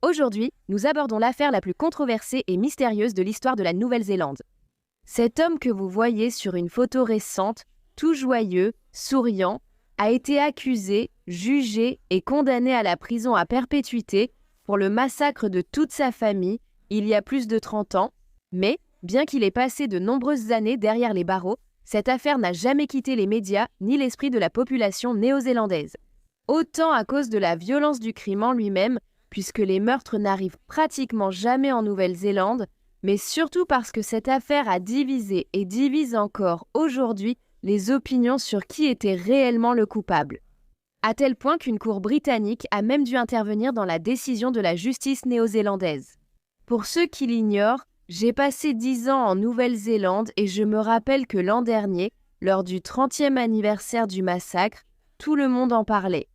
Aujourd'hui, nous abordons l'affaire la plus controversée et mystérieuse de l'histoire de la Nouvelle-Zélande. Cet homme que vous voyez sur une photo récente, tout joyeux, souriant, a été accusé, jugé et condamné à la prison à perpétuité pour le massacre de toute sa famille il y a plus de 30 ans, mais, bien qu'il ait passé de nombreuses années derrière les barreaux, cette affaire n'a jamais quitté les médias ni l'esprit de la population néo-zélandaise. Autant à cause de la violence du crime en lui-même, puisque les meurtres n'arrivent pratiquement jamais en Nouvelle-Zélande, mais surtout parce que cette affaire a divisé et divise encore aujourd'hui les opinions sur qui était réellement le coupable. À tel point qu'une cour britannique a même dû intervenir dans la décision de la justice néo-zélandaise. Pour ceux qui l'ignorent, j'ai passé 10 ans en Nouvelle-Zélande et je me rappelle que l'an dernier, lors du 30e anniversaire du massacre, tout le monde en parlait.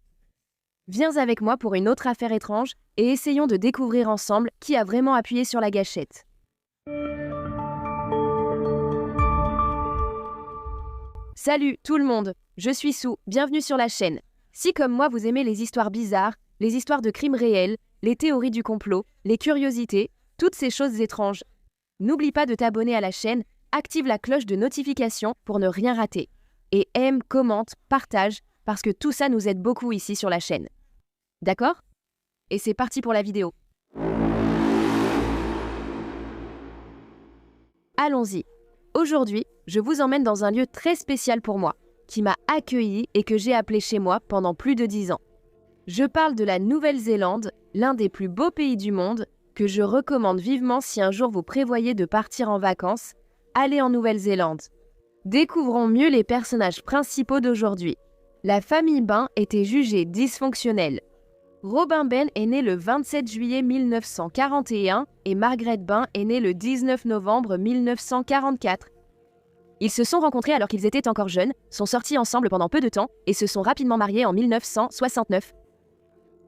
Viens avec moi pour une autre affaire étrange et essayons de découvrir ensemble qui a vraiment appuyé sur la gâchette. Salut tout le monde, je suis Sue, bienvenue sur la chaîne. Si comme moi vous aimez les histoires bizarres, les histoires de crimes réels, les théories du complot, les curiosités, toutes ces choses étranges, n'oublie pas de t'abonner à la chaîne, active la cloche de notification pour ne rien rater. Et aime, commente, partage, parce que tout ça nous aide beaucoup ici sur la chaîne. D'accord ? Et c'est parti pour la vidéo. Allons-y. Aujourd'hui, je vous emmène dans un lieu très spécial pour moi, qui m'a accueilli et que j'ai appelé chez moi pendant plus de 10 ans. Je parle de la Nouvelle-Zélande, l'un des plus beaux pays du monde, que je recommande vivement si un jour vous prévoyez de partir en vacances. Allez en Nouvelle-Zélande. Découvrons mieux les personnages principaux d'aujourd'hui. La famille Bain était jugée dysfonctionnelle. Robin Bain est né le 27 juillet 1941 et Margaret Bain est née le 19 novembre 1944. Ils se sont rencontrés alors qu'ils étaient encore jeunes, sont sortis ensemble pendant peu de temps et se sont rapidement mariés en 1969.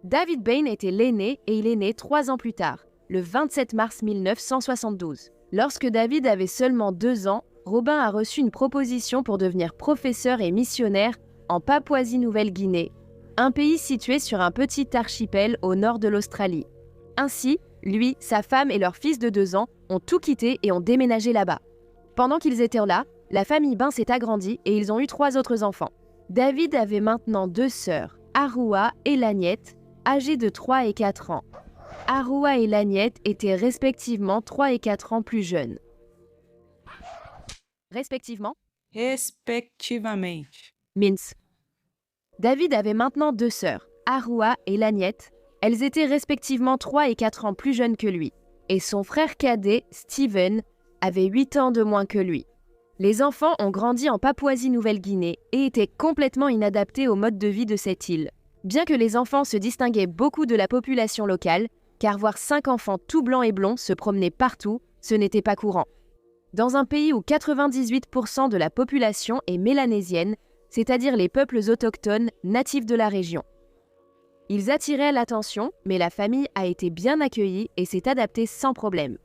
David Bain était l'aîné et il est né 3 ans plus tard, le 27 mars 1972. Lorsque David avait seulement 2 ans, Robin a reçu une proposition pour devenir professeur et missionnaire en Papouasie-Nouvelle-Guinée, un pays situé sur un petit archipel au nord de l'Australie. Ainsi, lui, sa femme et leur fils de 2 ans ont tout quitté et ont déménagé là-bas. Pendant qu'ils étaient là, la famille Bain s'est agrandie et ils ont eu 3 autres enfants. David avait maintenant 2 sœurs, Arua et Lagnette, âgées de 3 et 4 ans. Arua et Lagnette étaient respectivement 3 et 4 ans plus jeunes. Respectivement, Mince. David avait maintenant 2 sœurs, Arua et Lagnette. Elles étaient respectivement 3 et 4 ans plus jeunes que lui. Et son frère cadet, Steven, avait 8 ans de moins que lui. Les enfants ont grandi en Papouasie-Nouvelle-Guinée et étaient complètement inadaptés au mode de vie de cette île. Bien que les enfants se distinguaient beaucoup de la population locale, car voir 5 enfants tout blancs et blonds se promener partout, ce n'était pas courant. Dans un pays où 98% de la population est mélanésienne, c'est-à-dire les peuples autochtones natifs de la région. Ils attiraient l'attention, mais la famille a été bien accueillie et s'est adaptée sans problème.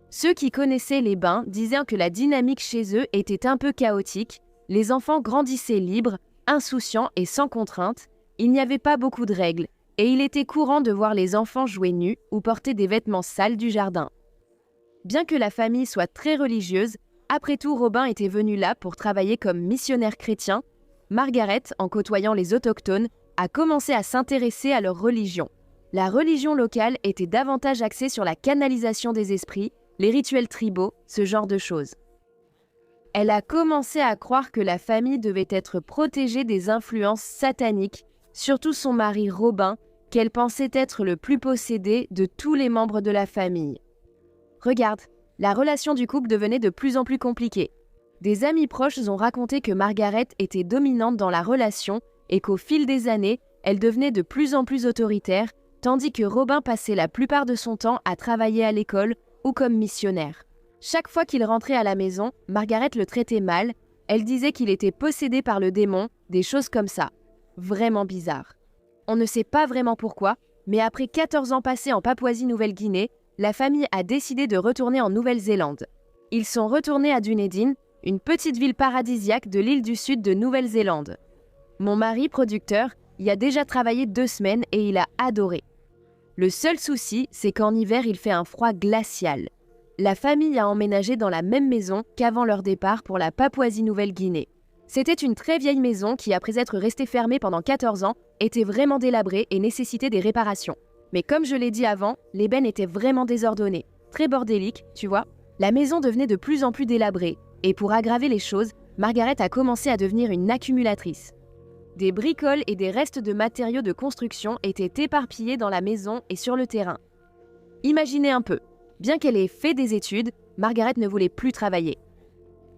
Ceux qui connaissaient les Bains disaient que la dynamique chez eux était un peu chaotique, les enfants grandissaient libres, insouciants et sans contrainte, il n'y avait pas beaucoup de règles, et il était courant de voir les enfants jouer nus ou porter des vêtements sales du jardin. Bien que la famille soit très religieuse, après tout Robin était venu là pour travailler comme missionnaire chrétien. Margaret, en côtoyant les autochtones, a commencé à s'intéresser à leur religion. La religion locale était davantage axée sur la canalisation des esprits, les rituels tribaux, ce genre de choses. Elle a commencé à croire que la famille devait être protégée des influences sataniques, surtout son mari Robin, qu'elle pensait être le plus possédé de tous les membres de la famille. Regarde, la relation du couple devenait de plus en plus compliquée. Des amis proches ont raconté que Margaret était dominante dans la relation et qu'au fil des années, elle devenait de plus en plus autoritaire, tandis que Robin passait la plupart de son temps à travailler à l'école ou comme missionnaire. Chaque fois qu'il rentrait à la maison, Margaret le traitait mal, elle disait qu'il était possédé par le démon, des choses comme ça. Vraiment bizarre. On ne sait pas vraiment pourquoi, mais après 14 ans passés en Papouasie-Nouvelle-Guinée, la famille a décidé de retourner en Nouvelle-Zélande. Ils sont retournés à Dunedin, une petite ville paradisiaque de l'île du sud de Nouvelle-Zélande. Mon mari, producteur, y a déjà travaillé 2 semaines et il a adoré. Le seul souci, c'est qu'en hiver, il fait un froid glacial. La famille a emménagé dans la même maison qu'avant leur départ pour la Papouasie-Nouvelle-Guinée. C'était une très vieille maison qui, après être restée fermée pendant 14 ans, était vraiment délabrée et nécessitait des réparations. Mais comme je l'ai dit avant, l'ébène était vraiment désordonnée, très bordélique, tu vois. La maison devenait de plus en plus délabrée, et pour aggraver les choses, Margaret a commencé à devenir une accumulatrice. Des bricoles et des restes de matériaux de construction étaient éparpillés dans la maison et sur le terrain. Imaginez un peu, bien qu'elle ait fait des études, Margaret ne voulait plus travailler.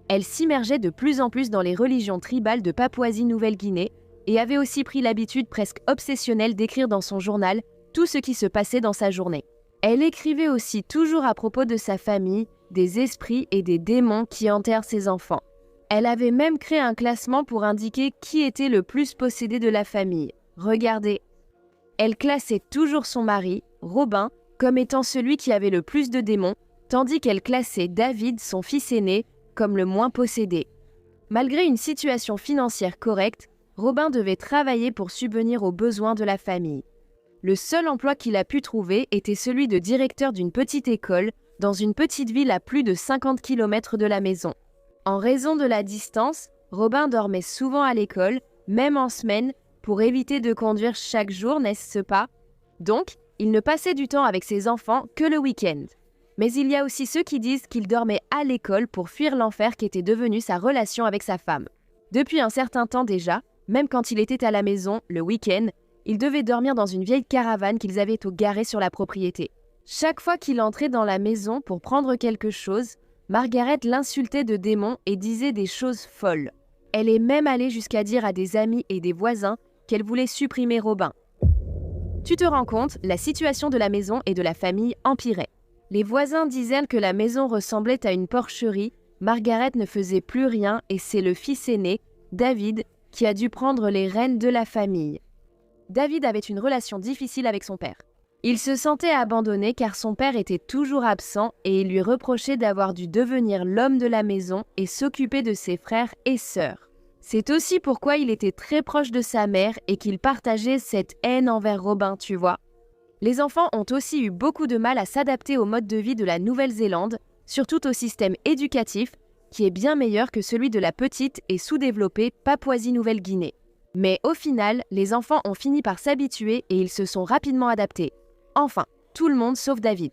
Elle s'immergeait de plus en plus dans les religions tribales de Papouasie-Nouvelle-Guinée et avait aussi pris l'habitude presque obsessionnelle d'écrire dans son journal tout ce qui se passait dans sa journée. Elle écrivait aussi toujours à propos de sa famille, des esprits et des démons qui enterrent ses enfants. Elle avait même créé un classement pour indiquer qui était le plus possédé de la famille. Regardez. Elle classait toujours son mari, Robin, comme étant celui qui avait le plus de démons, tandis qu'elle classait David, son fils aîné, comme le moins possédé. Malgré une situation financière correcte, Robin devait travailler pour subvenir aux besoins de la famille. Le seul emploi qu'il a pu trouver était celui de directeur d'une petite école dans une petite ville à plus de 50 km de la maison. En raison de la distance, Robin dormait souvent à l'école, même en semaine, pour éviter de conduire chaque jour, n'est-ce pas? Donc, il ne passait du temps avec ses enfants que le week-end. Mais il y a aussi ceux qui disent qu'il dormait à l'école pour fuir l'enfer qu'était devenu sa relation avec sa femme. Depuis un certain temps déjà, même quand il était à la maison, le week-end, il devait dormir dans une vieille caravane qu'ils avaient garée sur la propriété. Chaque fois qu'il entrait dans la maison pour prendre quelque chose, Margaret l'insultait de démon et disait des choses folles. Elle est même allée jusqu'à dire à des amis et des voisins qu'elle voulait supprimer Robin. Tu te rends compte, la situation de la maison et de la famille empirait. Les voisins disaient que la maison ressemblait à une porcherie, Margaret ne faisait plus rien et c'est le fils aîné, David, qui a dû prendre les rênes de la famille. David avait une relation difficile avec son père. Il se sentait abandonné car son père était toujours absent et il lui reprochait d'avoir dû devenir l'homme de la maison et s'occuper de ses frères et sœurs. C'est aussi pourquoi il était très proche de sa mère et qu'il partageait cette haine envers Robin, tu vois. Les enfants ont aussi eu beaucoup de mal à s'adapter au mode de vie de la Nouvelle-Zélande, surtout au système éducatif, qui est bien meilleur que celui de la petite et sous-développée Papouasie-Nouvelle-Guinée. Mais au final, les enfants ont fini par s'habituer et ils se sont rapidement adaptés. Enfin, tout le monde sauf David.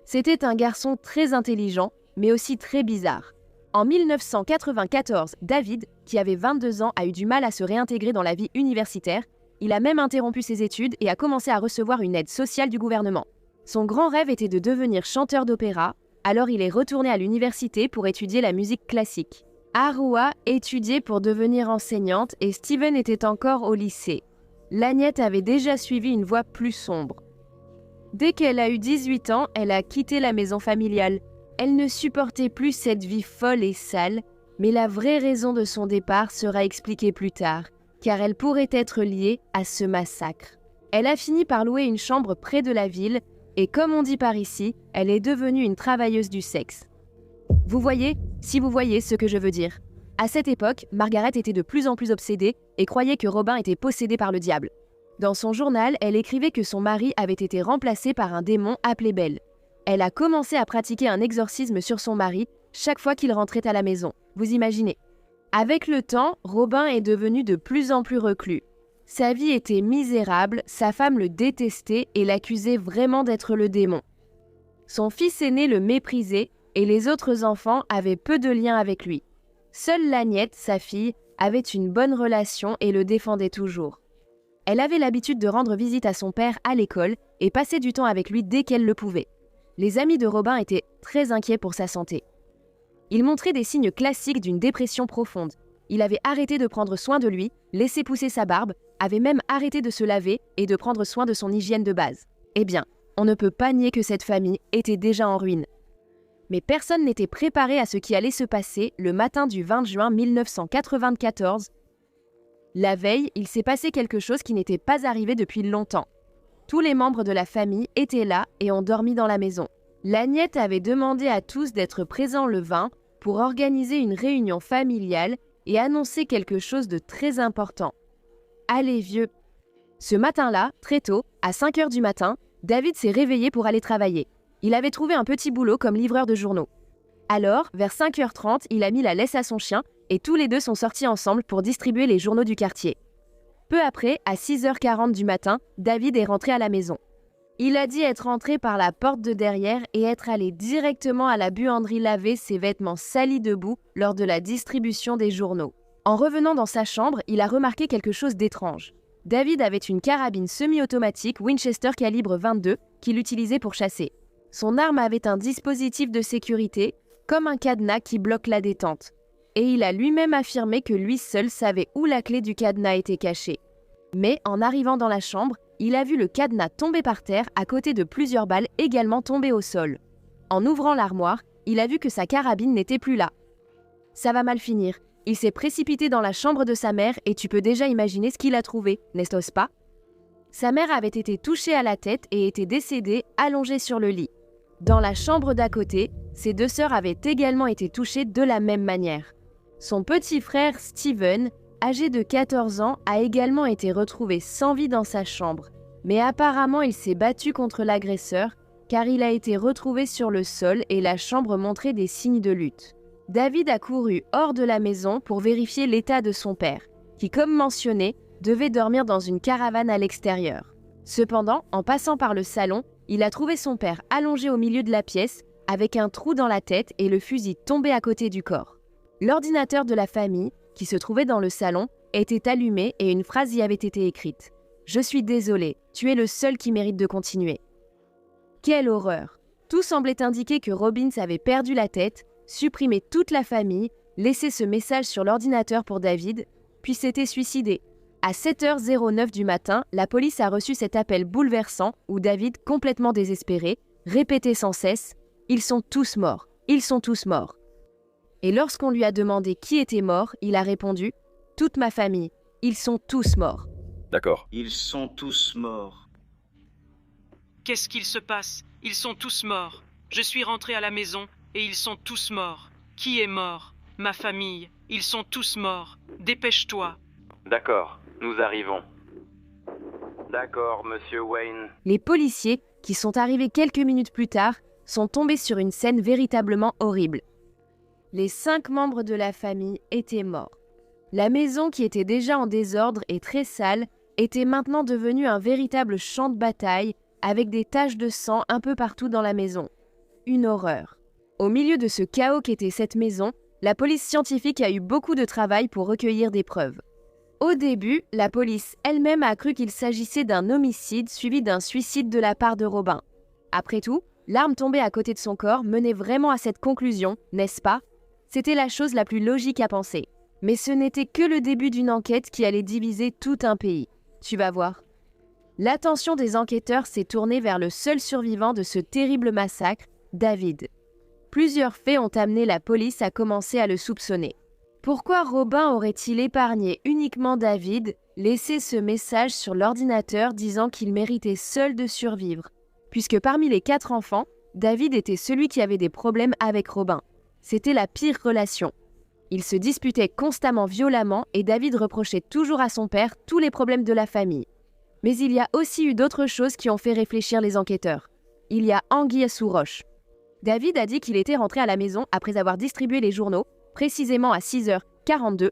C'était un garçon très intelligent, mais aussi très bizarre. En 1994, David, qui avait 22 ans, a eu du mal à se réintégrer dans la vie universitaire. Il a même interrompu ses études et a commencé à recevoir une aide sociale du gouvernement. Son grand rêve était de devenir chanteur d'opéra, alors il est retourné à l'université pour étudier la musique classique. Arua étudiait pour devenir enseignante et Steven était encore au lycée. L'Agnette avait déjà suivi une voie plus sombre. Dès qu'elle a eu 18 ans, elle a quitté la maison familiale. Elle ne supportait plus cette vie folle et sale, mais la vraie raison de son départ sera expliquée plus tard, car elle pourrait être liée à ce massacre. Elle a fini par louer une chambre près de la ville, et comme on dit par ici, elle est devenue une travailleuse du sexe. Vous voyez, si vous voyez ce que je veux dire. À cette époque, Margaret était de plus en plus obsédée et croyait que Robin était possédé par le diable. Dans son journal, elle écrivait que son mari avait été remplacé par un démon appelé Belle. Elle a commencé à pratiquer un exorcisme sur son mari chaque fois qu'il rentrait à la maison. Vous imaginez. Avec le temps, Robin est devenu de plus en plus reclus. Sa vie était misérable, sa femme le détestait et l'accusait vraiment d'être le démon. Son fils aîné le méprisait et les autres enfants avaient peu de lien avec lui. Seule l'Agnette, sa fille, avait une bonne relation et le défendait toujours. Elle avait l'habitude de rendre visite à son père à l'école et passer du temps avec lui dès qu'elle le pouvait. Les amis de Robin étaient très inquiets pour sa santé. Il montrait des signes classiques d'une dépression profonde. Il avait arrêté de prendre soin de lui, laissé pousser sa barbe, avait même arrêté de se laver et de prendre soin de son hygiène de base. Eh bien, on ne peut pas nier que cette famille était déjà en ruine. Mais personne n'était préparé à ce qui allait se passer le matin du 20 juin 1994. La veille, il s'est passé quelque chose qui n'était pas arrivé depuis longtemps. Tous les membres de la famille étaient là et ont dormi dans la maison. L'Agnette avait demandé à tous d'être présents le 20 pour organiser une réunion familiale et annoncer quelque chose de très important. Allez vieux! Ce matin-là, très tôt, à 5 h du matin, David s'est réveillé pour aller travailler. Il avait trouvé un petit boulot comme livreur de journaux. Alors, vers 5h30, il a mis la laisse à son chien et tous les deux sont sortis ensemble pour distribuer les journaux du quartier. Peu après, à 6h40 du matin, David est rentré à la maison. Il a dit être rentré par la porte de derrière et être allé directement à la buanderie laver ses vêtements salis de boue lors de la distribution des journaux. En revenant dans sa chambre, il a remarqué quelque chose d'étrange. David avait une carabine semi-automatique Winchester calibre 22 qu'il utilisait pour chasser. Son arme avait un dispositif de sécurité, comme un cadenas qui bloque la détente. Et il a lui-même affirmé que lui seul savait où la clé du cadenas était cachée. Mais en arrivant dans la chambre, il a vu le cadenas tomber par terre à côté de plusieurs balles également tombées au sol. En ouvrant l'armoire, il a vu que sa carabine n'était plus là. Ça va mal finir. Il s'est précipité dans la chambre de sa mère et tu peux déjà imaginer ce qu'il a trouvé, n'est-ce pas? Sa mère avait été touchée à la tête et était décédée, allongée sur le lit. Dans la chambre d'à côté, ses deux sœurs avaient également été touchées de la même manière. Son petit frère Steven, âgé de 14 ans, a également été retrouvé sans vie dans sa chambre. Mais apparemment, il s'est battu contre l'agresseur car il a été retrouvé sur le sol et la chambre montrait des signes de lutte. David a couru hors de la maison pour vérifier l'état de son père, qui, comme mentionné, devait dormir dans une caravane à l'extérieur. Cependant, en passant par le salon, il a trouvé son père allongé au milieu de la pièce, avec un trou dans la tête et le fusil tombé à côté du corps. L'ordinateur de la famille, qui se trouvait dans le salon, était allumé et une phrase y avait été écrite. « Je suis désolé, tu es le seul qui mérite de continuer. » Quelle horreur! Tout semblait indiquer que Robbins avait perdu la tête, supprimé toute la famille, laissé ce message sur l'ordinateur pour David, puis s'était suicidé. À 7h09 du matin, la police a reçu cet appel bouleversant où David, complètement désespéré, répétait sans cesse « Ils sont tous morts, ils sont tous morts ». Et lorsqu'on lui a demandé qui était mort, il a répondu « Toute ma famille, ils sont tous morts ». D'accord. Ils sont tous morts. Qu'est-ce qu'il se passe? Ils sont tous morts. Je suis rentré à la maison et ils sont tous morts. Qui est mort? Ma famille. Ils sont tous morts. Dépêche-toi. D'accord, nous arrivons. D'accord, monsieur Wayne. Les policiers, qui sont arrivés quelques minutes plus tard, sont tombés sur une scène véritablement horrible. Les 5 membres de la famille étaient morts. La maison, qui était déjà en désordre et très sale, était maintenant devenue un véritable champ de bataille avec des taches de sang un peu partout dans la maison. Une horreur. Au milieu de ce chaos qu'était cette maison, la police scientifique a eu beaucoup de travail pour recueillir des preuves. Au début, la police elle-même a cru qu'il s'agissait d'un homicide suivi d'un suicide de la part de Robin. Après tout, l'arme tombée à côté de son corps menait vraiment à cette conclusion, n'est-ce pas? C'était la chose la plus logique à penser. Mais ce n'était que le début d'une enquête qui allait diviser tout un pays. Tu vas voir. L'attention des enquêteurs s'est tournée vers le seul survivant de ce terrible massacre, David. Plusieurs faits ont amené la police à commencer à le soupçonner. Pourquoi Robin aurait-il épargné uniquement David, laissé ce message sur l'ordinateur disant qu'il méritait seul de survivre? Puisque parmi les 4 enfants, David était celui qui avait des problèmes avec Robin. C'était la pire relation. Ils se disputaient constamment violemment et David reprochait toujours à son père tous les problèmes de la famille. Mais il y a aussi eu d'autres choses qui ont fait réfléchir les enquêteurs. Il y a anguille sous roche. David a dit qu'il était rentré à la maison après avoir distribué les journaux, précisément à 6h42.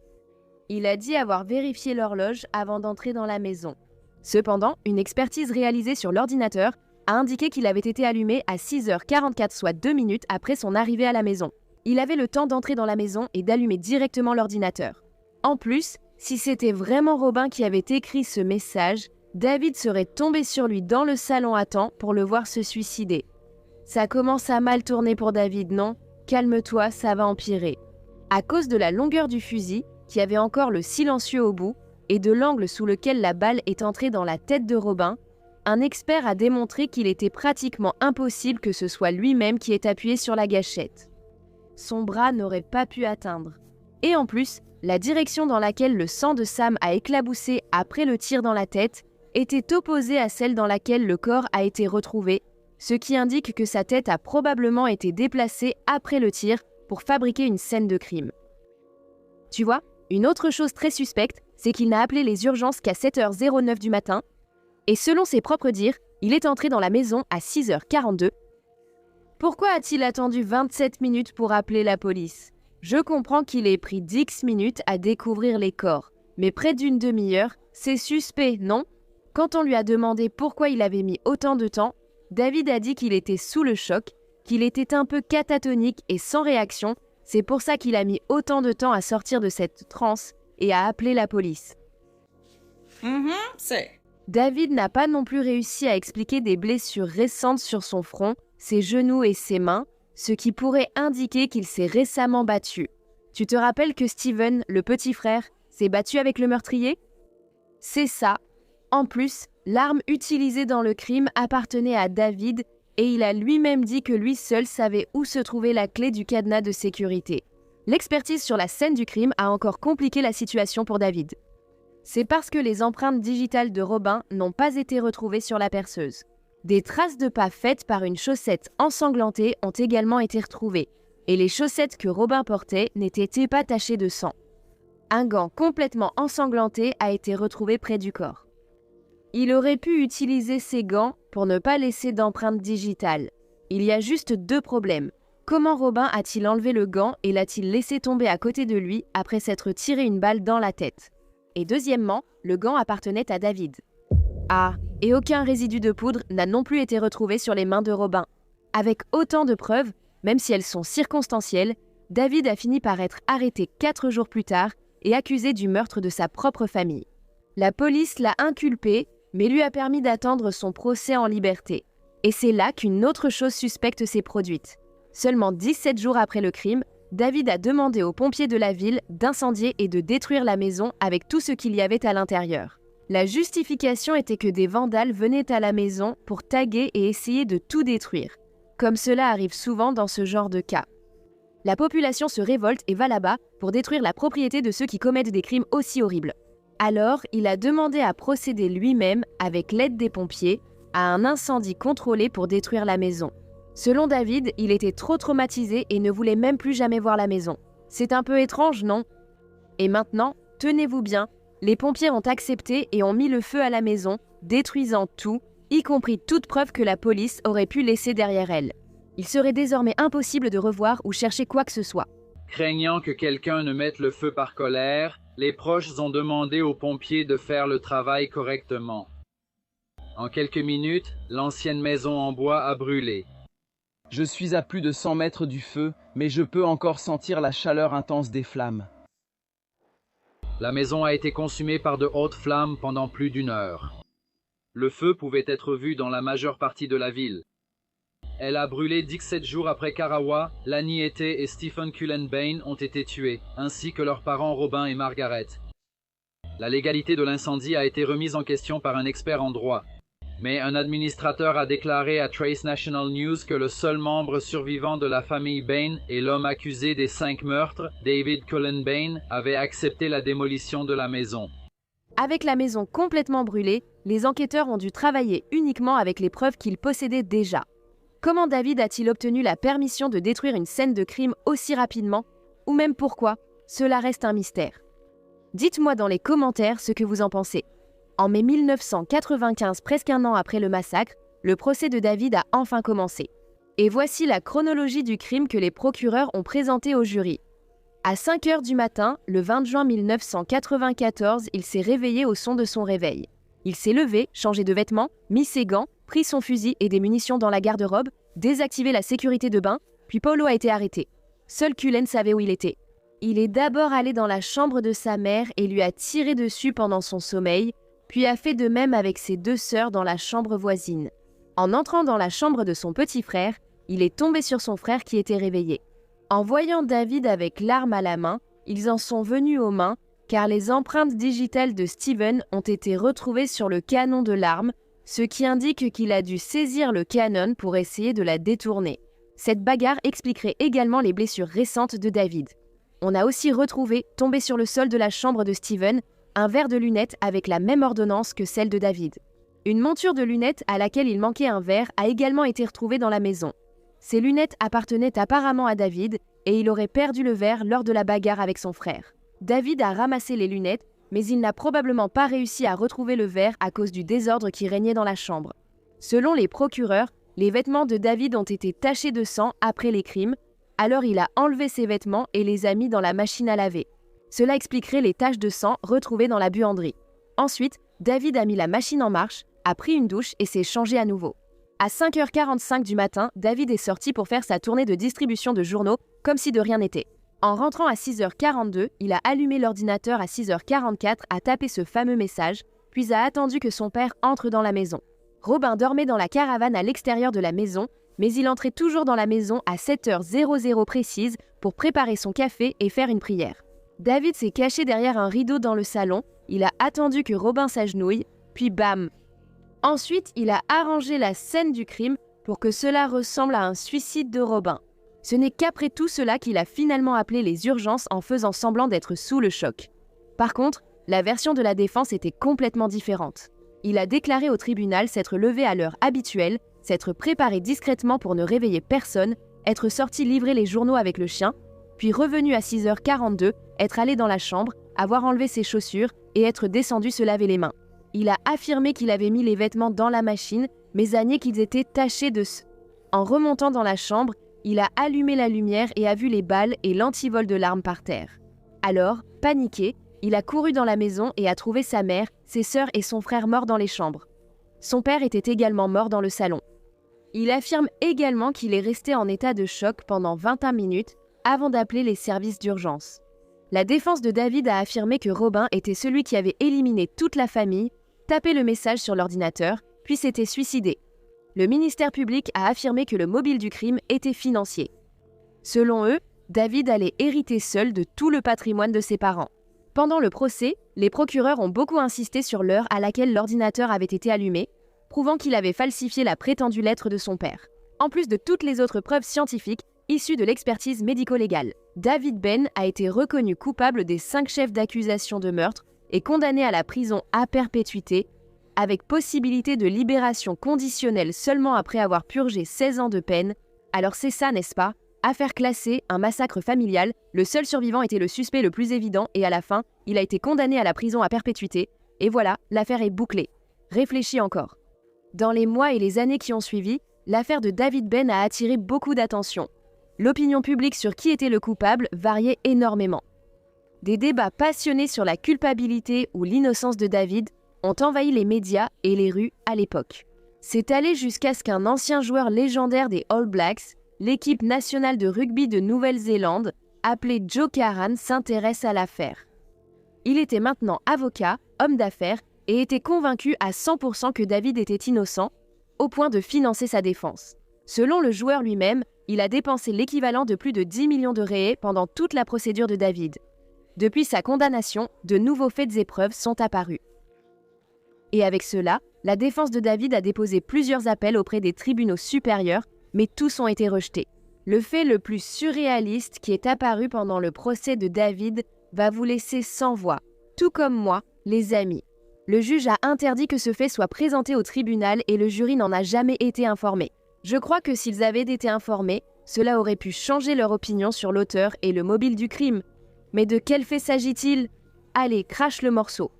Il a dit avoir vérifié l'horloge avant d'entrer dans la maison. Cependant, une expertise réalisée sur l'ordinateur a indiqué qu'il avait été allumé à 6h44, soit 2 minutes après son arrivée à la maison. Il avait le temps d'entrer dans la maison et d'allumer directement l'ordinateur. En plus, si c'était vraiment Robin qui avait écrit ce message, David serait tombé sur lui dans le salon à temps pour le voir se suicider. Ça commence à mal tourner pour David, non? Calme-toi, ça va empirer. À cause de la longueur du fusil, qui avait encore le silencieux au bout, et de l'angle sous lequel la balle est entrée dans la tête de Robin, un expert a démontré qu'il était pratiquement impossible que ce soit lui-même qui ait appuyé sur la gâchette. Son bras n'aurait pas pu atteindre. Et en plus, la direction dans laquelle le sang de Sam a éclaboussé après le tir dans la tête était opposée à celle dans laquelle le corps a été retrouvé, ce qui indique que sa tête a probablement été déplacée après le tir pour fabriquer une scène de crime. Tu vois, une autre chose très suspecte, c'est qu'il n'a appelé les urgences qu'à 7h09 du matin, Et selon ses propres dires, il est entré dans la maison à 6h42. Pourquoi a-t-il attendu 27 minutes pour appeler la police? Je comprends qu'il ait pris 10 minutes à découvrir les corps, mais près d'une demi-heure, c'est suspect, non? Quand on lui a demandé pourquoi il avait mis autant de temps, David a dit qu'il était sous le choc, qu'il était un peu catatonique et sans réaction. C'est pour ça qu'il a mis autant de temps à sortir de cette transe et à appeler la police. C'est. David n'a pas non plus réussi à expliquer des blessures récentes sur son front, ses genoux et ses mains, ce qui pourrait indiquer qu'il s'est récemment battu. Tu te rappelles que Steven, le petit frère, s'est battu avec le meurtrier? C'est ça. En plus, l'arme utilisée dans le crime appartenait à David et il a lui-même dit que lui seul savait où se trouvait la clé du cadenas de sécurité. L'expertise sur la scène du crime a encore compliqué la situation pour David. C'est parce que les empreintes digitales de Robin n'ont pas été retrouvées sur la perceuse. Des traces de pas faites par une chaussette ensanglantée ont également été retrouvées, et les chaussettes que Robin portait n'étaient pas tachées de sang. Un gant complètement ensanglanté a été retrouvé près du corps. Il aurait pu utiliser ces gants pour ne pas laisser d'empreintes digitales. Il y a juste deux problèmes. Comment Robin a-t-il enlevé le gant et l'a-t-il laissé tomber à côté de lui après s'être tiré une balle dans la tête? Et deuxièmement, le gant appartenait à David. Ah, et aucun résidu de poudre n'a non plus été retrouvé sur les mains de Robin. Avec autant de preuves, même si elles sont circonstancielles, David a fini par être arrêté 4 jours plus tard et accusé du meurtre de sa propre famille. La police l'a inculpé, mais lui a permis d'attendre son procès en liberté. Et c'est là qu'une autre chose suspecte s'est produite. Seulement 17 jours après le crime, David a demandé aux pompiers de la ville d'incendier et de détruire la maison avec tout ce qu'il y avait à l'intérieur. La justification était que des vandales venaient à la maison pour taguer et essayer de tout détruire, comme cela arrive souvent dans ce genre de cas. La population se révolte et va là-bas pour détruire la propriété de ceux qui commettent des crimes aussi horribles. Alors, il a demandé à procéder lui-même, avec l'aide des pompiers, à un incendie contrôlé pour détruire la maison. Selon David, il était trop traumatisé et ne voulait même plus jamais voir la maison. C'est un peu étrange, non? Et maintenant, tenez-vous bien, les pompiers ont accepté et ont mis le feu à la maison, détruisant tout, y compris toute preuve que la police aurait pu laisser derrière elle. Il serait désormais impossible de revoir ou chercher quoi que ce soit. Craignant que quelqu'un ne mette le feu par colère, les proches ont demandé aux pompiers de faire le travail correctement. En quelques minutes, l'ancienne maison en bois a brûlé. Je suis à plus de 100 mètres du feu, mais je peux encore sentir la chaleur intense des flammes. La maison a été consumée par de hautes flammes pendant plus d'1 heure. Le feu pouvait être vu dans la majeure partie de la ville. Elle a brûlé 17 jours après qu'Arawa, Lani Ete et Stephen Cullen Bain ont été tués, ainsi que leurs parents Robin et Margaret. La légalité de l'incendie a été remise en question par un expert en droit. Mais un administrateur a déclaré à Trace National News que le seul membre survivant de la famille Bain et l'homme accusé des 5 meurtres, David Cullen Bain, avait accepté la démolition de la maison. Avec la maison complètement brûlée, les enquêteurs ont dû travailler uniquement avec les preuves qu'ils possédaient déjà. Comment David a-t-il obtenu la permission de détruire une scène de crime aussi rapidement? Ou même pourquoi? Cela reste un mystère. Dites-moi dans les commentaires ce que vous en pensez. En mai 1995, presque un an après le massacre, le procès de David a enfin commencé. Et voici la chronologie du crime que les procureurs ont présenté au jury. À 5 h du matin, le 20 juin 1994, il s'est réveillé au son de son réveil. Il s'est levé, changé de vêtements, mis ses gants, pris son fusil et des munitions dans la garde-robe, désactivé la sécurité de bain, puis Paulo a été arrêté. Seul Cullen savait où il était. Il est d'abord allé dans la chambre de sa mère et lui a tiré dessus pendant son sommeil, puis a fait de même avec ses 2 sœurs dans la chambre voisine. En entrant dans la chambre de son petit frère, il est tombé sur son frère qui était réveillé. En voyant David avec l'arme à la main, ils en sont venus aux mains, car les empreintes digitales de Steven ont été retrouvées sur le canon de l'arme, ce qui indique qu'il a dû saisir le canon pour essayer de la détourner. Cette bagarre expliquerait également les blessures récentes de David. On a aussi retrouvé, tombé sur le sol de la chambre de Steven, un verre de lunettes avec la même ordonnance que celle de David. Une monture de lunettes à laquelle il manquait un verre a également été retrouvée dans la maison. Ces lunettes appartenaient apparemment à David et il aurait perdu le verre lors de la bagarre avec son frère. David a ramassé les lunettes, mais il n'a probablement pas réussi à retrouver le verre à cause du désordre qui régnait dans la chambre. Selon les procureurs, les vêtements de David ont été tachés de sang après les crimes, alors il a enlevé ses vêtements et les a mis dans la machine à laver. Cela expliquerait les taches de sang retrouvées dans la buanderie. Ensuite, David a mis la machine en marche, a pris une douche et s'est changé à nouveau. À 5h45 du matin, David est sorti pour faire sa tournée de distribution de journaux, comme si de rien n'était. En rentrant à 6h42, il a allumé l'ordinateur à 6h44, a tapé ce fameux message, puis a attendu que son père entre dans la maison. Robin dormait dans la caravane à l'extérieur de la maison, mais il entrait toujours dans la maison à 7h00 précise pour préparer son café et faire une prière. David s'est caché derrière un rideau dans le salon, il a attendu que Robin s'agenouille, puis bam! Ensuite, il a arrangé la scène du crime pour que cela ressemble à un suicide de Robin. Ce n'est qu'après tout cela qu'il a finalement appelé les urgences en faisant semblant d'être sous le choc. Par contre, la version de la défense était complètement différente. Il a déclaré au tribunal s'être levé à l'heure habituelle, s'être préparé discrètement pour ne réveiller personne, être sorti livrer les journaux avec le chien, puis revenu à 6h42, être allé dans la chambre, avoir enlevé ses chaussures et être descendu se laver les mains. Il a affirmé qu'il avait mis les vêtements dans la machine, mais a nié qu'ils étaient tachés de sang. En remontant dans la chambre, il a allumé la lumière et a vu les balles et l'antivol de l'arme par terre. Alors, paniqué, il a couru dans la maison et a trouvé sa mère, ses sœurs et son frère morts dans les chambres. Son père était également mort dans le salon. Il affirme également qu'il est resté en état de choc pendant 21 minutes avant d'appeler les services d'urgence. La défense de David a affirmé que Robin était celui qui avait éliminé toute la famille, tapé le message sur l'ordinateur, puis s'était suicidé. Le ministère public a affirmé que le mobile du crime était financier. Selon eux, David allait hériter seul de tout le patrimoine de ses parents. Pendant le procès, les procureurs ont beaucoup insisté sur l'heure à laquelle l'ordinateur avait été allumé, prouvant qu'il avait falsifié la prétendue lettre de son père. En plus de toutes les autres preuves scientifiques issues de l'expertise médico-légale, David Ben a été reconnu coupable des 5 chefs d'accusation de meurtre et condamné à la prison à perpétuité, avec possibilité de libération conditionnelle seulement après avoir purgé 16 ans de peine. Alors c'est ça, n'est-ce pas? Affaire classée, un massacre familial, le seul survivant était le suspect le plus évident et à la fin, il a été condamné à la prison à perpétuité. Et voilà, l'affaire est bouclée. Réfléchis encore. Dans les mois et les années qui ont suivi, l'affaire de David Ben a attiré beaucoup d'attention. L'opinion publique sur qui était le coupable variait énormément. Des débats passionnés sur la culpabilité ou l'innocence de David ont envahi les médias et les rues à l'époque. C'est allé jusqu'à ce qu'un ancien joueur légendaire des All Blacks, l'équipe nationale de rugby de Nouvelle-Zélande, appelé Joe Karan, s'intéresse à l'affaire. Il était maintenant avocat, homme d'affaires, et était convaincu à 100% que David était innocent, au point de financer sa défense. Selon le joueur lui-même, il a dépensé l'équivalent de plus de 10 millions de réals pendant toute la procédure de David. Depuis sa condamnation, de nouveaux faits et preuves sont apparus. Et avec cela, la défense de David a déposé plusieurs appels auprès des tribunaux supérieurs, mais tous ont été rejetés. Le fait le plus surréaliste qui est apparu pendant le procès de David va vous laisser sans voix, tout comme moi, les amis. Le juge a interdit que ce fait soit présenté au tribunal et le jury n'en a jamais été informé. Je crois que s'ils avaient été informés, cela aurait pu changer leur opinion sur l'auteur et le mobile du crime. Mais de quel fait s'agit-il? Allez, crache le morceau.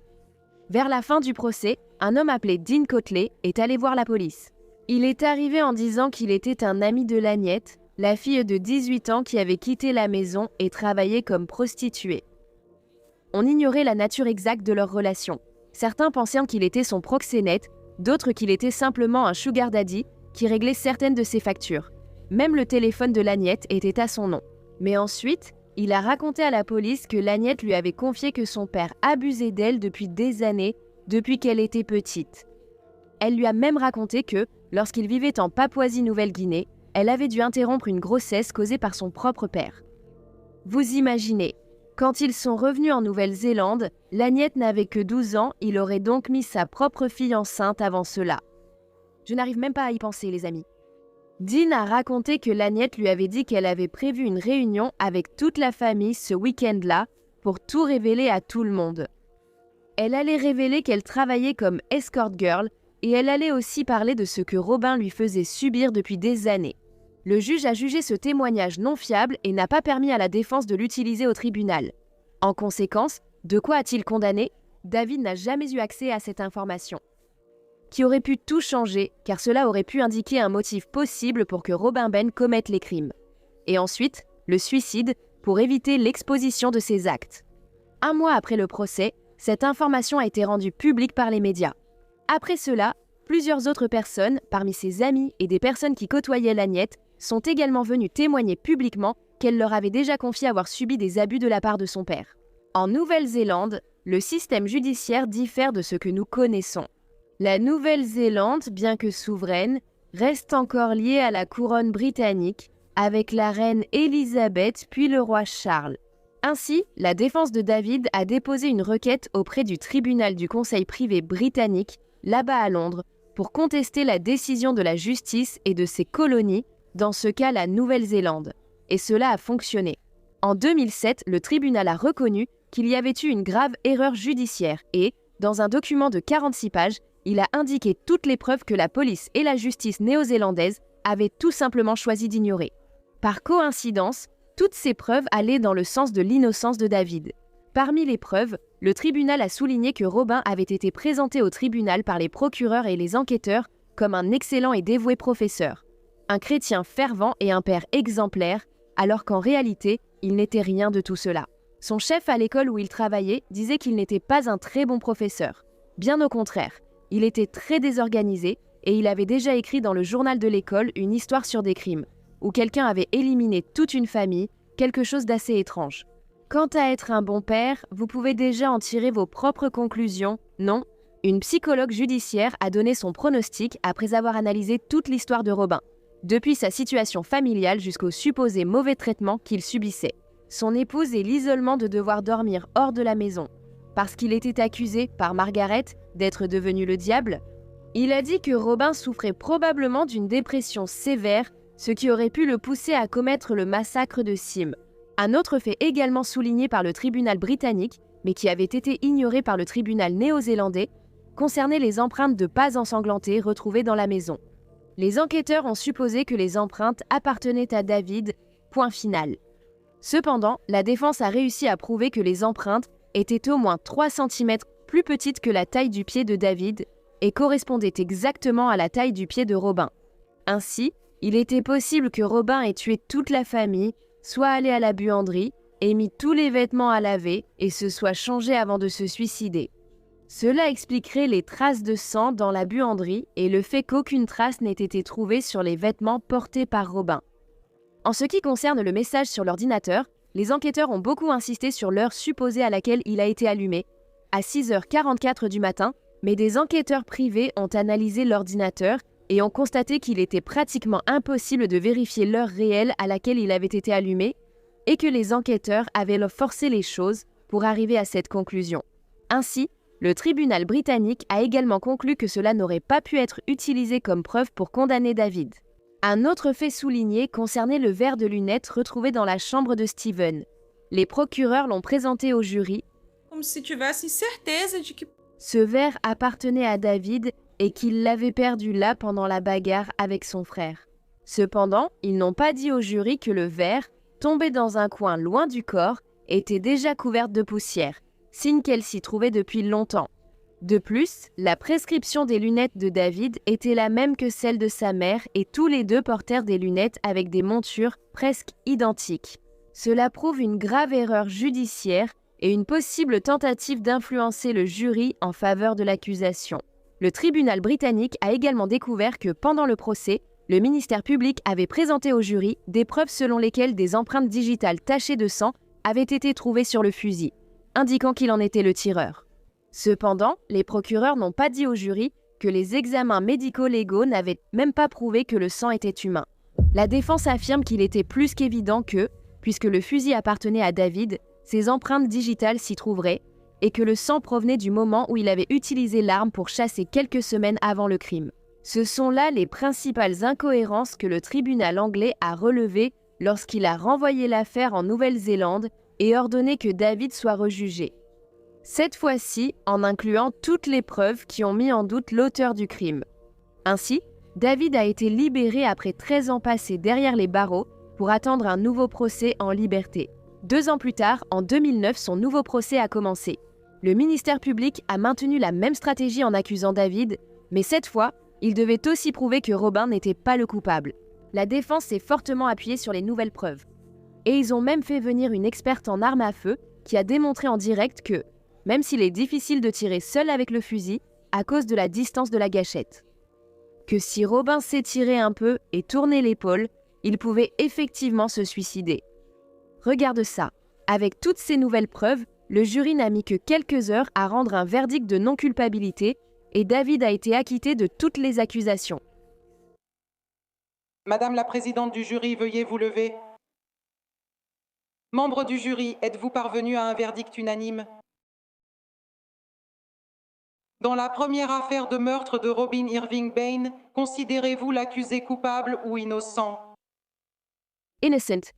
Vers la fin du procès, un homme appelé Dean Cotley est allé voir la police. Il est arrivé en disant qu'il était un ami de Laniette, la fille de 18 ans qui avait quitté la maison et travaillé comme prostituée. On ignorait la nature exacte de leur relation. Certains pensaient qu'il était son proxénète, d'autres qu'il était simplement un sugar daddy qui réglait certaines de ses factures. Même le téléphone de Laniette était à son nom. Mais ensuite, il a raconté à la police que Laniette lui avait confié que son père abusait d'elle depuis des années, depuis qu'elle était petite. Elle lui a même raconté que, lorsqu'il vivait en Papouasie-Nouvelle-Guinée, elle avait dû interrompre une grossesse causée par son propre père. Vous imaginez, quand ils sont revenus en Nouvelle-Zélande, Laniette n'avait que 12 ans, il aurait donc mis sa propre fille enceinte avant cela. Je n'arrive même pas à y penser, les amis. Dean a raconté que Laniette lui avait dit qu'elle avait prévu une réunion avec toute la famille ce week-end-là pour tout révéler à tout le monde. Elle allait révéler qu'elle travaillait comme escort girl et elle allait aussi parler de ce que Robin lui faisait subir depuis des années. Le juge a jugé ce témoignage non fiable et n'a pas permis à la défense de l'utiliser au tribunal. En conséquence, de quoi a-t-il condamné? David n'a jamais eu accès à cette information, qui aurait pu tout changer, car cela aurait pu indiquer un motif possible pour que Robin Ben commette les crimes. Et ensuite, le suicide, pour éviter l'exposition de ses actes. Un mois après le procès, cette information a été rendue publique par les médias. Après cela, plusieurs autres personnes, parmi ses amis et des personnes qui côtoyaient Laniette, sont également venues témoigner publiquement qu'elle leur avait déjà confié avoir subi des abus de la part de son père. En Nouvelle-Zélande, le système judiciaire diffère de ce que nous connaissons. La Nouvelle-Zélande, bien que souveraine, reste encore liée à la couronne britannique, avec la reine Élisabeth puis le roi Charles. Ainsi, la défense de David a déposé une requête auprès du tribunal du Conseil privé britannique, là-bas à Londres, pour contester la décision de la justice et de ses colonies, dans ce cas la Nouvelle-Zélande. Et cela a fonctionné. En 2007, le tribunal a reconnu qu'il y avait eu une grave erreur judiciaire et, dans un document de 46 pages, il a indiqué toutes les preuves que la police et la justice néo-zélandaise avaient tout simplement choisi d'ignorer. Par coïncidence, toutes ces preuves allaient dans le sens de l'innocence de David. Parmi les preuves, le tribunal a souligné que Robin avait été présenté au tribunal par les procureurs et les enquêteurs comme un excellent et dévoué professeur, un chrétien fervent et un père exemplaire, alors qu'en réalité, il n'était rien de tout cela. Son chef à l'école où il travaillait disait qu'il n'était pas un très bon professeur. Bien au contraire, il était très désorganisé et il avait déjà écrit dans le journal de l'école une histoire sur des crimes, où quelqu'un avait éliminé toute une famille, quelque chose d'assez étrange. Quant à être un bon père, vous pouvez déjà en tirer vos propres conclusions, non? Une psychologue judiciaire a donné son pronostic après avoir analysé toute l'histoire de Robin, depuis sa situation familiale jusqu'au supposé mauvais traitement qu'il subissait. Son épouse et l'isolement de devoir dormir hors de la maison, parce qu'il était accusé par Margaret d'être devenu le diable. Il a dit que Robin souffrait probablement d'une dépression sévère, ce qui aurait pu le pousser à commettre le massacre de Sim. Un autre fait également souligné par le tribunal britannique, mais qui avait été ignoré par le tribunal néo-zélandais, concernait les empreintes de pas ensanglantées retrouvées dans la maison. Les enquêteurs ont supposé que les empreintes appartenaient à David, point final. Cependant, la défense a réussi à prouver que les empreintes étaient au moins 3 cm plus petites que la taille du pied de David et correspondaient exactement à la taille du pied de Robin. Ainsi, il était possible que Robin ait tué toute la famille, soit allé à la buanderie, ait mis tous les vêtements à laver et se soit changé avant de se suicider. Cela expliquerait les traces de sang dans la buanderie et le fait qu'aucune trace n'ait été trouvée sur les vêtements portés par Robin. En ce qui concerne le message sur l'ordinateur, les enquêteurs ont beaucoup insisté sur l'heure supposée à laquelle il a été allumé, à 6h44 du matin, mais des enquêteurs privés ont analysé l'ordinateur et ont constaté qu'il était pratiquement impossible de vérifier l'heure réelle à laquelle il avait été allumé et que les enquêteurs avaient forcé les choses pour arriver à cette conclusion. Ainsi, le tribunal britannique a également conclu que cela n'aurait pas pu être utilisé comme preuve pour condamner David. Un autre fait souligné concernait le verre de lunettes retrouvé dans la chambre de Steven. Les procureurs l'ont présenté au jury. Comme se tivessem certeza de que Ce verre appartenait à David et qu'il l'avait perdu là pendant la bagarre avec son frère. Cependant, ils n'ont pas dit au jury que le verre, tombé dans un coin loin du corps, était déjà couvert de poussière, signe qu'elle s'y trouvait depuis longtemps. De plus, la prescription des lunettes de David était la même que celle de sa mère et tous les deux portèrent des lunettes avec des montures presque identiques. Cela prouve une grave erreur judiciaire et une possible tentative d'influencer le jury en faveur de l'accusation. Le tribunal britannique a également découvert que pendant le procès, le ministère public avait présenté au jury des preuves selon lesquelles des empreintes digitales tachées de sang avaient été trouvées sur le fusil, indiquant qu'il en était le tireur. Cependant, les procureurs n'ont pas dit au jury que les examens médico-légaux n'avaient même pas prouvé que le sang était humain. La défense affirme qu'il était plus qu'évident que, puisque le fusil appartenait à David, ses empreintes digitales s'y trouveraient, et que le sang provenait du moment où il avait utilisé l'arme pour chasser quelques semaines avant le crime. Ce sont là les principales incohérences que le tribunal anglais a relevées lorsqu'il a renvoyé l'affaire en Nouvelle-Zélande et ordonné que David soit rejugé. Cette fois-ci, en incluant toutes les preuves qui ont mis en doute l'auteur du crime. Ainsi, David a été libéré après 13 ans passés derrière les barreaux pour attendre un nouveau procès en liberté. 2 ans plus tard, en 2009, son nouveau procès a commencé. Le ministère public a maintenu la même stratégie en accusant David, mais cette fois, il devait aussi prouver que Robin n'était pas le coupable. La défense s'est fortement appuyée sur les nouvelles preuves. Et ils ont même fait venir une experte en armes à feu qui a démontré en direct que, même s'il est difficile de tirer seul avec le fusil, à cause de la distance de la gâchette, que si Robin s'étirait un peu et tournait l'épaule, il pouvait effectivement se suicider. Regarde ça. Avec toutes ces nouvelles preuves, le jury n'a mis que quelques heures à rendre un verdict de non-culpabilité et David a été acquitté de toutes les accusations. Madame la présidente du jury, veuillez vous lever. Membres du jury, êtes-vous parvenus à un verdict unanime? Dans la première affaire de meurtre de Robin Irving Bain, considérez-vous l'accusé coupable ou innocent? Innocent.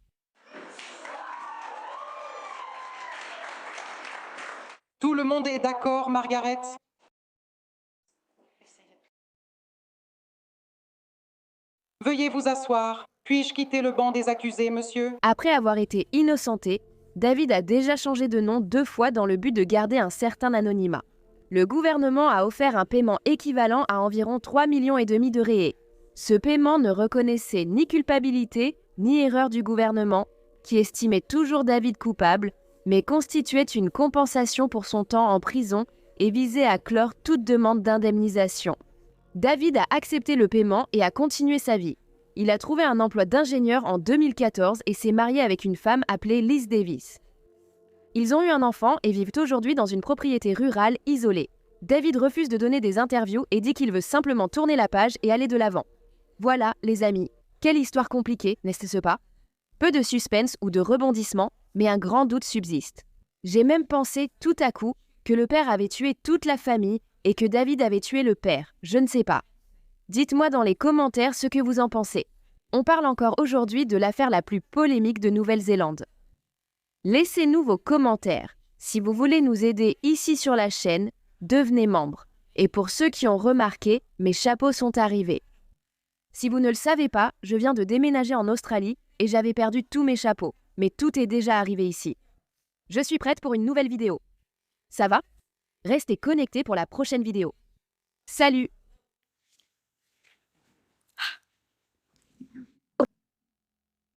Tout le monde est d'accord, Margaret? Veuillez vous asseoir. Puis-je quitter le banc des accusés, monsieur? Après avoir été innocenté, David a déjà changé de nom 2 fois dans le but de garder un certain anonymat. Le gouvernement a offert un paiement équivalent à environ 3,5 millions de réés. Ce paiement ne reconnaissait ni culpabilité, ni erreur du gouvernement, qui estimait toujours David coupable, mais constituait une compensation pour son temps en prison et visait à clore toute demande d'indemnisation. David a accepté le paiement et a continué sa vie. Il a trouvé un emploi d'ingénieur en 2014 et s'est marié avec une femme appelée Liz Davis. Ils ont eu un enfant et vivent aujourd'hui dans une propriété rurale isolée. David refuse de donner des interviews et dit qu'il veut simplement tourner la page et aller de l'avant. Voilà, les amis, quelle histoire compliquée, n'est-ce pas? Peu de suspense ou de rebondissement, mais un grand doute subsiste. J'ai même pensé tout à coup que le père avait tué toute la famille et que David avait tué le père, je ne sais pas. Dites-moi dans les commentaires ce que vous en pensez. On parle encore aujourd'hui de l'affaire la plus polémique de Nouvelle-Zélande. Laissez-nous vos commentaires. Si vous voulez nous aider ici sur la chaîne, devenez membre. Et pour ceux qui ont remarqué, mes chapeaux sont arrivés. Si vous ne le savez pas, je viens de déménager en Australie et j'avais perdu tous mes chapeaux, mais tout est déjà arrivé ici. Je suis prête pour une nouvelle vidéo. Ça va? Restez connectés pour la prochaine vidéo. Salut!